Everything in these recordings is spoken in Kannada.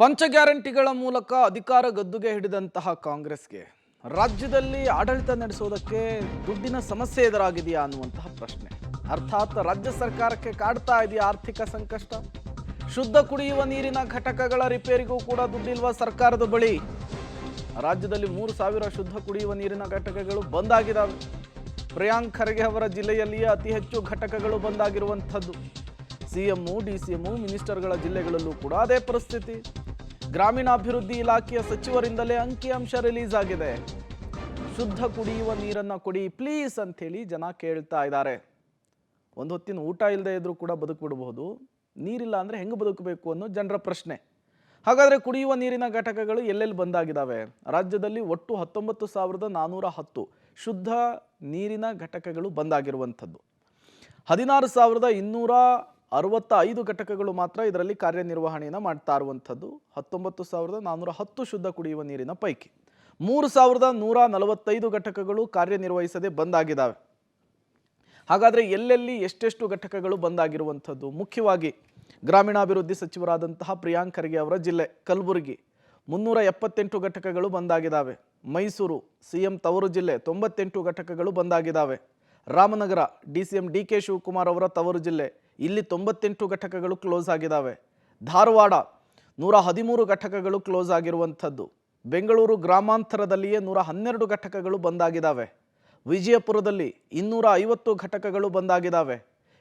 ಪಂಚ ಗ್ಯಾರಂಟಿಗಳ ಮೂಲಕ ಅಧಿಕಾರ ಗದ್ದುಗೆ ಹಿಡಿದಂತಹ ಕಾಂಗ್ರೆಸ್ಗೆ ರಾಜ್ಯದಲ್ಲಿ ಆಡಳಿತ ನಡೆಸೋದಕ್ಕೆ ದುಡ್ಡಿನ ಸಮಸ್ಯೆ ಎದುರಾಗಿದೆಯಾ ಅನ್ನುವಂತಹ ಪ್ರಶ್ನೆ. ಅರ್ಥಾತ್ ರಾಜ್ಯ ಸರ್ಕಾರಕ್ಕೆ ಕಾಡ್ತಾ ಇದೆಯಾ ಆರ್ಥಿಕ ಸಂಕಷ್ಟ? ಶುದ್ಧ ಕುಡಿಯುವ ನೀರಿನ ಘಟಕಗಳ ರಿಪೇರಿಗೂ ಕೂಡ ದುಡ್ಡಿಲ್ವಾ ಸರ್ಕಾರದ ಬಳಿ? ರಾಜ್ಯದಲ್ಲಿ 3,000 ಶುದ್ಧ ಕುಡಿಯುವ ನೀರಿನ ಘಟಕಗಳು ಬಂದ್ ಆಗಿದ್ದಾವೆ. ಪ್ರಿಯಾಂಕ್ ಖರ್ಗೆ ಅವರ ಜಿಲ್ಲೆಯಲ್ಲಿಯೇ ಅತಿ ಹೆಚ್ಚು ಘಟಕಗಳು ಬಂದಾಗಿರುವಂಥದ್ದು. ಸಿಎಂ, ಡಿಸಿಎಂ, ಮಿನಿಸ್ಟರ್ಗಳ ಜಿಲ್ಲೆಗಳಲ್ಲೂ ಕೂಡ ಅದೇ ಪರಿಸ್ಥಿತಿ. ಗ್ರಾಮೀಣಾಭಿವೃದ್ಧಿ ಇಲಾಖೆಯ ಸಚಿವರಿಂದಲೇ ಅಂಕಿಅಂಶ ರಿಲೀಸ್ ಆಗಿದೆ. ಶುದ್ಧ ಕುಡಿಯುವ ನೀರನ್ನ ಕೊಡಿ ಪ್ಲೀಸ್ ಅಂಥೇಳಿ ಜನ ಕೇಳ್ತಾ ಇದ್ದಾರೆ. ಒಂದು ಹೊತ್ತಿನ ಊಟ ಇಲ್ಲದೆ ಇದ್ರೂ ಕೂಡ ಬದುಕಬಿಡಬಹುದು, ನೀರಿಲ್ಲ ಅಂದರೆ ಹೆಂಗೆ ಬದುಕಬೇಕು ಅನ್ನೋ ಜನರ ಪ್ರಶ್ನೆ. ಹಾಗಾದರೆ ಕುಡಿಯುವ ನೀರಿನ ಘಟಕಗಳು ಎಲ್ಲೆಲ್ಲಿ ಬಂದಾಗಿದ್ದಾವೆ? ರಾಜ್ಯದಲ್ಲಿ ಒಟ್ಟು 19,410 ಶುದ್ಧ ನೀರಿನ ಘಟಕಗಳು ಬಂದಾಗಿರುವಂಥದ್ದು. 16,265 ಘಟಕಗಳು ಮಾತ್ರ ಇದರಲ್ಲಿ ಕಾರ್ಯನಿರ್ವಹಣೆಯನ್ನು ಮಾಡ್ತಾ ಇರುವಂಥದ್ದು. 19,410 ಶುದ್ಧ ಕುಡಿಯುವ ನೀರಿನ ಪೈಕಿ 3,145 ಘಟಕಗಳು ಕಾರ್ಯನಿರ್ವಹಿಸದೆ ಬಂದಾಗಿದ್ದಾವೆ. ಹಾಗಾದರೆ ಎಲ್ಲೆಲ್ಲಿ ಎಷ್ಟೆಷ್ಟು ಘಟಕಗಳು ಬಂದಾಗಿರುವಂಥದ್ದು? ಮುಖ್ಯವಾಗಿ ಗ್ರಾಮೀಣಾಭಿವೃದ್ಧಿ ಸಚಿವರಾದಂತಹ ಪ್ರಿಯಾಂಕ್ ಖರ್ಗೆ ಅವರ ಜಿಲ್ಲೆ ಕಲಬುರಗಿ 378 ಘಟಕಗಳು ಬಂದಾಗಿದ್ದಾವೆ. ಮೈಸೂರು ಸಿಎಂ ತವರು ಜಿಲ್ಲೆ 98 ಘಟಕಗಳು ಬಂದಾಗಿದ್ದಾವೆ. ರಾಮನಗರ ಡಿಸಿಎಂ ಡಿಕೆ ಶಿವಕುಮಾರ್ ಅವರ ತವರು ಜಿಲ್ಲೆ, ಇಲ್ಲಿ 98 ಘಟಕಗಳು ಕ್ಲೋಸ್ ಆಗಿದ್ದಾವೆ. ಧಾರವಾಡ 113 ಘಟಕಗಳು ಕ್ಲೋಸ್ ಆಗಿರುವಂಥದ್ದು. ಬೆಂಗಳೂರು ಗ್ರಾಮಾಂತರದಲ್ಲಿಯೇ 112 ಘಟಕಗಳು ಬಂದಾಗಿದ್ದಾವೆ. ವಿಜಯಪುರದಲ್ಲಿ 250 ಘಟಕಗಳು ಬಂದಾಗಿದ್ದಾವೆ.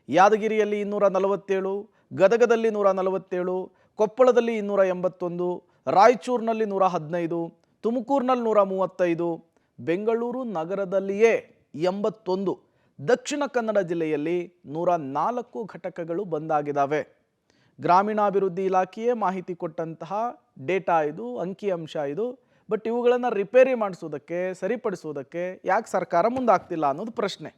ಯಾದಗಿರಿಯಲ್ಲಿ 247, ಗದಗದಲ್ಲಿ 147, ಕೊಪ್ಪಳದಲ್ಲಿ 281, ರಾಯಚೂರಿನಲ್ಲಿ 115, ತುಮಕೂರಿನಲ್ಲಿ 135, ಬೆಂಗಳೂರು ನಗರದಲ್ಲಿಯೇ 81, ದಕ್ಷಿಣ ಕನ್ನಡ ಜಿಲ್ಲೆಯಲ್ಲಿ 104 ಘಟಕಗಳು ಬಂದಾಗಿದ್ದಾವೆ. ಗ್ರಾಮೀಣಾಭಿವೃದ್ಧಿ ಇಲಾಖೆಯೇ ಮಾಹಿತಿ ಕೊಟ್ಟಂತಹ ಡೇಟಾ ಇದು, ಅಂಕಿಅಂಶ ಇದು. ಬಟ್ ಇವುಗಳನ್ನು ರಿಪೇರಿ ಮಾಡಿಸೋದಕ್ಕೆ, ಸರಿಪಡಿಸೋದಕ್ಕೆ ಯಾಕೆ ಸರ್ಕಾರ ಮುಂದಾಗ್ತಿಲ್ಲ ಅನ್ನೋದು ಪ್ರಶ್ನೆ.